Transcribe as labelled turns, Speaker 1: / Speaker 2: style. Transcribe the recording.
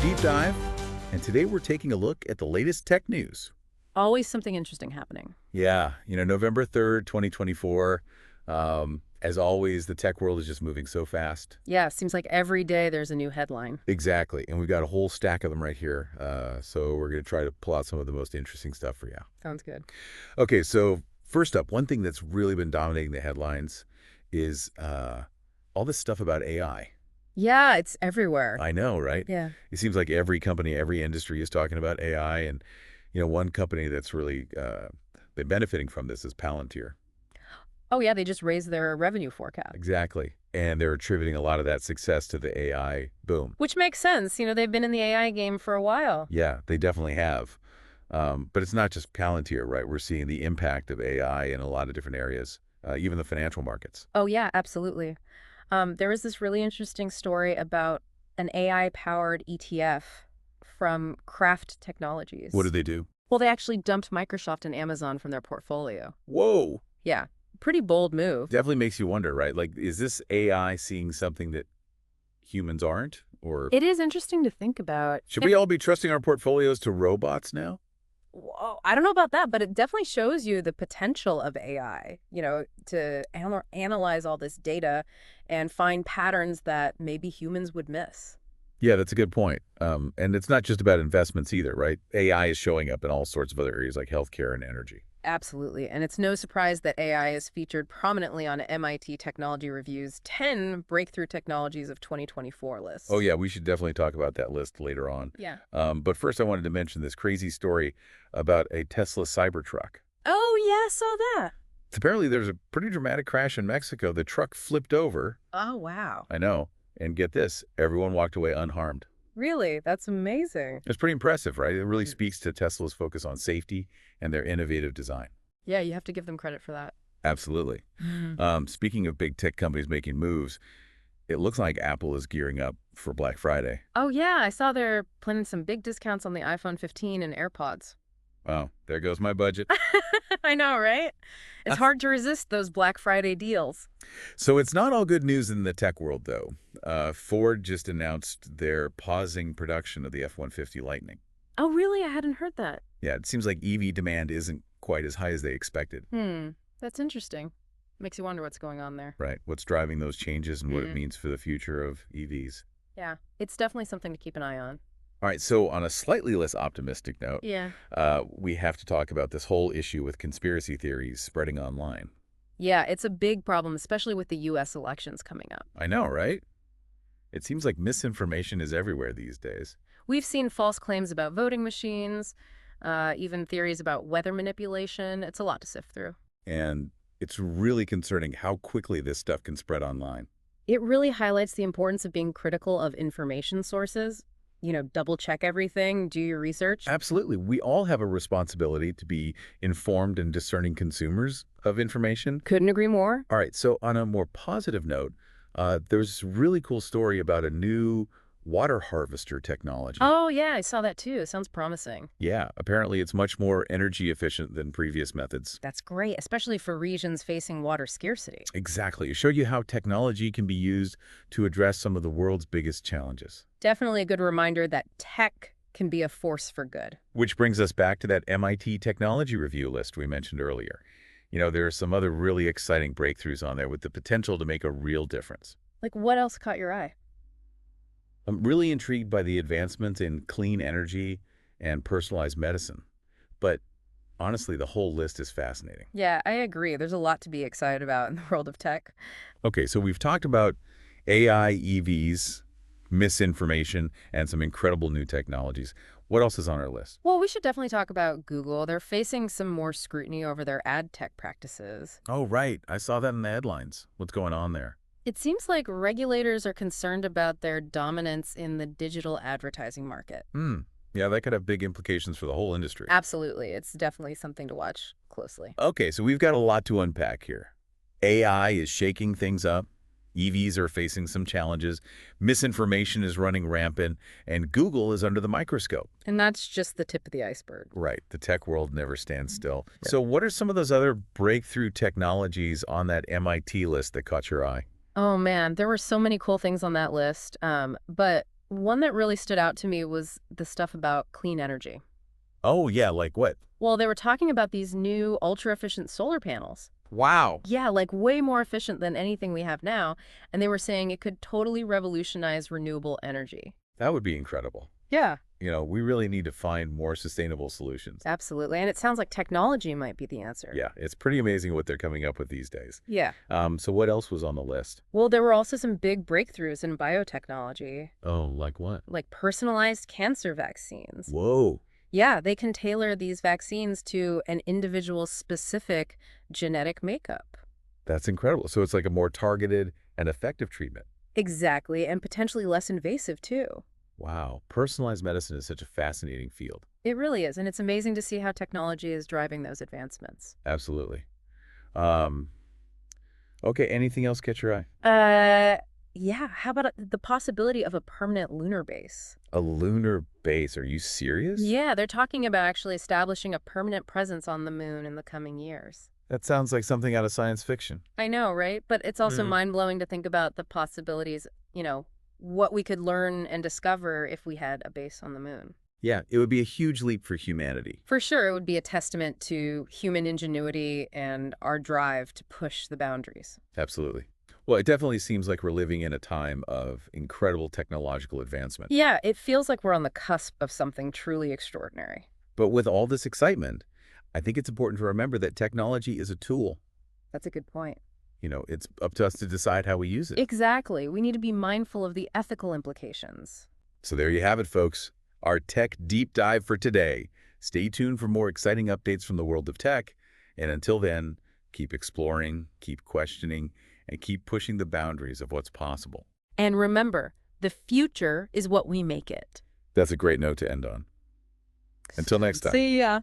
Speaker 1: Deep Dive, and today we're taking a look at the latest tech news.
Speaker 2: Always something interesting happening.
Speaker 1: Yeah, November 3rd, 2024. As always, the tech world is just moving so fast.
Speaker 2: Yeah, seems like every day there's a new headline.
Speaker 1: Exactly, and we've got a whole stack of them right here. So we're going to try to pull out some of the most interesting stuff for you.
Speaker 2: Sounds good.
Speaker 1: Okay, so first up, one thing that's really been dominating the headlines is all this stuff about AI.
Speaker 2: Yeah, it's everywhere.
Speaker 1: I know, right?
Speaker 2: Yeah.
Speaker 1: It seems like every company, every industry is talking about AI, and one company that's really been benefiting from this is Palantir.
Speaker 2: Oh, yeah, they just raised their revenue forecast.
Speaker 1: Exactly. And they're attributing a lot of that success to the AI boom.
Speaker 2: Which makes sense. They've been in the AI game for a while.
Speaker 1: Yeah, they definitely have. But it's not just Palantir, right? We're seeing the impact of AI in a lot of different areas, even the financial markets.
Speaker 2: Oh, yeah, absolutely. There was this really interesting story about an AI-powered ETF from Craft Technologies.
Speaker 1: What do they do?
Speaker 2: Well, they actually dumped Microsoft and Amazon from their portfolio.
Speaker 1: Whoa.
Speaker 2: Yeah, pretty bold move.
Speaker 1: Definitely makes you wonder, right? Like, is this AI seeing something that humans aren't? Or
Speaker 2: It is interesting to think about.
Speaker 1: should we all be trusting our portfolios to robots now?
Speaker 2: Well, I don't know about that, but it definitely shows you the potential of AI, to analyze all this data and find patterns that maybe humans would miss.
Speaker 1: Yeah, that's a good point. And it's not just about investments either, right? AI is showing up in all sorts of other areas like healthcare and energy.
Speaker 2: Absolutely. And it's no surprise that AI is featured prominently on MIT Technology Review's 10 Breakthrough Technologies of 2024 list.
Speaker 1: Oh, yeah, we should definitely talk about that list later on.
Speaker 2: Yeah.
Speaker 1: But first, I wanted to mention this crazy story about a Tesla Cybertruck.
Speaker 2: Oh, yeah, I saw that.
Speaker 1: Apparently, there's a pretty dramatic crash in Mexico. The truck flipped over.
Speaker 2: Oh, wow.
Speaker 1: I know. And get this, everyone walked away unharmed.
Speaker 2: Really? That's amazing.
Speaker 1: It's pretty impressive, right? It really speaks to Tesla's focus on safety and their innovative design.
Speaker 2: Yeah, you have to give them credit for that.
Speaker 1: Absolutely. Speaking of big tech companies making moves, it looks like Apple is gearing up for Black Friday.
Speaker 2: Oh, yeah, I saw they're planning some big discounts on the iPhone 15 and AirPods.
Speaker 1: Wow, there goes my budget.
Speaker 2: I know, right? It's hard to resist those Black Friday deals.
Speaker 1: So it's not all good news in the tech world, though. Ford just announced they're pausing production of the F-150 Lightning.
Speaker 2: Oh, really? I hadn't heard that.
Speaker 1: Yeah, it seems like EV demand isn't quite as high as they expected.
Speaker 2: That's interesting. Makes you wonder what's going on there.
Speaker 1: Right, what's driving those changes and what it means for the future of EVs.
Speaker 2: Yeah, it's definitely something to keep an eye on.
Speaker 1: All right, so on a slightly less optimistic note,
Speaker 2: Yeah.
Speaker 1: we have to talk about this whole issue with conspiracy theories spreading online.
Speaker 2: Yeah, it's a big problem, especially with the U.S. elections coming up.
Speaker 1: I know, right? It seems like misinformation is everywhere these days.
Speaker 2: We've seen false claims about voting machines, even theories about weather manipulation. It's a lot to sift through.
Speaker 1: And it's really concerning how quickly this stuff can spread online.
Speaker 2: It really highlights the importance of being critical of information sources. Double check everything, do your research.
Speaker 1: Absolutely. We all have a responsibility to be informed and discerning consumers of information.
Speaker 2: Couldn't agree more.
Speaker 1: All right, so on a more positive note, there's this really cool story about a new water harvester technology.
Speaker 2: Oh, yeah, I saw that too. Sounds promising.
Speaker 1: Yeah, apparently it's much more energy efficient than previous methods.
Speaker 2: That's great, especially for regions facing water scarcity.
Speaker 1: Exactly. It showed you how technology can be used to address some of the world's biggest challenges.
Speaker 2: Definitely a good reminder that tech can be a force for good.
Speaker 1: Which brings us back to that MIT Technology Review list we mentioned earlier. There are some other really exciting breakthroughs on there with the potential to make a real difference.
Speaker 2: Like, what else caught your eye?
Speaker 1: I'm really intrigued by the advancements in clean energy and personalized medicine. But honestly, the whole list is fascinating.
Speaker 2: Yeah, I agree. There's a lot to be excited about in the world of tech.
Speaker 1: Okay, so we've talked about AI, EVs, misinformation, and some incredible new technologies. What else is on our list?
Speaker 2: Well, we should definitely talk about Google. They're facing some more scrutiny over their ad tech practices.
Speaker 1: Oh, right. I saw that in the headlines. What's going on there?
Speaker 2: It seems like regulators are concerned about their dominance in the digital advertising market.
Speaker 1: Yeah, that could have big implications for the whole industry.
Speaker 2: Absolutely. It's definitely something to watch closely.
Speaker 1: Okay, so we've got a lot to unpack here. AI is shaking things up. EVs are facing some challenges. Misinformation is running rampant. And Google is under the microscope.
Speaker 2: And that's just the tip of the iceberg.
Speaker 1: Right. The tech world never stands still. Right. So what are some of those other breakthrough technologies on that MIT list that caught your eye?
Speaker 2: Oh, man, there were so many cool things on that list. But One that really stood out to me was the stuff about clean energy.
Speaker 1: Oh, yeah, like what?
Speaker 2: Well, they were talking about these new ultra-efficient solar panels.
Speaker 1: Wow.
Speaker 2: Yeah, like way more efficient than anything we have now. And they were saying it could totally revolutionize renewable energy.
Speaker 1: That would be incredible.
Speaker 2: Yeah,
Speaker 1: We really need to find more sustainable solutions.
Speaker 2: absolutely. And it sounds like technology might be the answer.
Speaker 1: Yeah, it's pretty amazing what they're coming up with these days.
Speaker 2: Yeah.
Speaker 1: So what else was on the list?
Speaker 2: Well, there were also some big breakthroughs in biotechnology,
Speaker 1: Oh, like what?
Speaker 2: like personalized cancer vaccines.
Speaker 1: Whoa.
Speaker 2: Yeah, they can tailor these vaccines to an individual's specific genetic makeup.
Speaker 1: That's incredible. So it's like a more targeted and effective treatment.
Speaker 2: Exactly, and potentially less invasive, too.
Speaker 1: Wow. Personalized medicine is such a fascinating field.
Speaker 2: It really is, and it's amazing to see how technology is driving those advancements.
Speaker 1: Absolutely. Um, okay, anything else catch your eye?
Speaker 2: Yeah, how about the possibility of a permanent lunar base?
Speaker 1: A lunar base. Are you serious?
Speaker 2: Yeah, they're talking about actually establishing a permanent presence on the moon in the coming years.
Speaker 1: That sounds like something out of science fiction.
Speaker 2: I know, right? But it's also
Speaker 1: Mhm.
Speaker 2: mind-blowing to think about the possibilities, what we could learn and discover if we had a base on the moon.
Speaker 1: Yeah, it would be a huge leap for humanity.
Speaker 2: For sure, it would be a testament to human ingenuity and our drive to push the boundaries.
Speaker 1: Absolutely. Well, it definitely seems like we're living in a time of incredible technological advancement.
Speaker 2: Yeah, it feels like we're on the cusp of something truly extraordinary.
Speaker 1: But with all this excitement, I think it's important to remember that technology is a tool.
Speaker 2: That's a good point.
Speaker 1: It's up to us to decide how we use it.
Speaker 2: Exactly. We need to be mindful of the ethical implications.
Speaker 1: So there you have it, folks. Our tech deep dive for today. Stay tuned for more exciting updates from the world of tech. And until then, keep exploring, keep questioning, and keep pushing the boundaries of what's possible.
Speaker 2: And remember, the future is what we make it.
Speaker 1: That's a great note to end on. Until next time.
Speaker 2: See ya.